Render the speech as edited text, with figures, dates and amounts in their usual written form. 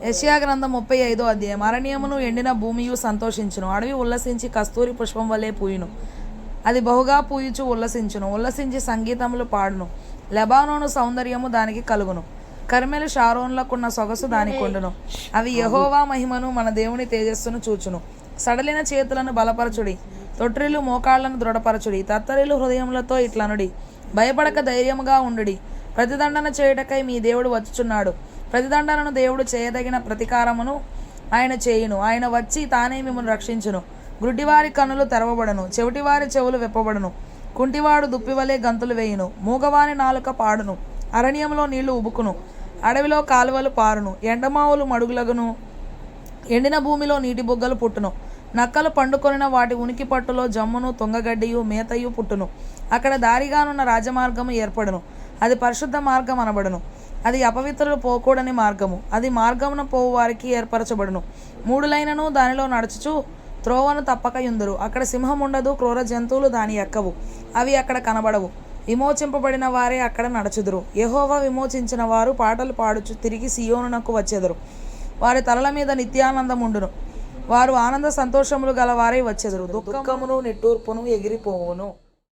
యెషయా గ్రంథం 35వ అధ్యాయం. అరణ్యమును ఎండిన భూమియు సంతోషించును, అడవి ఉల్లసించి కస్తూరి పుష్పం వలె పూయును. అది బహుగా పూయుచు ఉల్లసించును, ఉల్లసించి సంగీతములు పాడును. లెబానోను సౌందర్యము దానికి కలుగును, కర్మెలు షారోన్లకున్న సొగసు దానికొండును. అవి యెహోవా మహిమను, మన దేవుని తేజస్సును చూచును. సడలిన చేతులను బలపరచుడి, తొట్రిల్లు మోకాళ్లను దృఢపరచుడి. తత్తరిల్లు హృదయములతో ఇట్లనుడి, భయపడక ధైర్యముగా ఉండుడి. ప్రతిదండన చేయుటకై మీ దేవుడు వచ్చుచున్నాడు. ప్రతిదండనను దేవుడు చేయదగిన ప్రతికారమును ఆయన చేయును. ఆయన వచ్చి తానే మిమ్మల్ని రక్షించును. గుడ్డివారి కన్నులు తెరవబడను, చెవిటివారి చెవులు విప్పబడును. కుంటివాడు దుప్పివలే గంతులు వేయును, మూగవాని నాలుక పాడును. అరణ్యంలో నీళ్లు ఉబుకును, అడవిలో కాలువలు పారును. ఎండమావులు మడుగులగును, ఎండిన భూమిలో నీటి బుగ్గలు పుట్టును. నక్కలు పండుకొనిన వాటి ఉనికి పట్టులో జమ్మును, తుంగగడ్డియు, మేతయు పుట్టును. అక్కడ దారిగానున్న రాజమార్గము ఏర్పడును, అది పరిశుద్ధ మార్గం అనబడును. అది అపవిత్రులు పోకూడని మార్గము, అది మార్గమున పోవు వారికి ఏర్పరచబడును. మూడులైనను దానిలో నడుచుచు త్రోవను తప్పక యుందురు. అక్కడ సింహం ఉండదు, క్రూర జంతువులు దాని ఎక్కవు, అవి అక్కడ కనబడవు. విమోచింపబడిన వారే అక్కడ నడుచుదురు. యెహోవా విమోచించిన వారు పాటలు పాడుచు తిరిగి సియోనునకు వచ్చెదరు. వారి తలల మీద నిత్యానందం ఉండును, వారు ఆనంద సంతోషములు గల వారై వచ్చెదరు. దుఃఖమును నిట్టూర్పును ఎగిరిపోవును.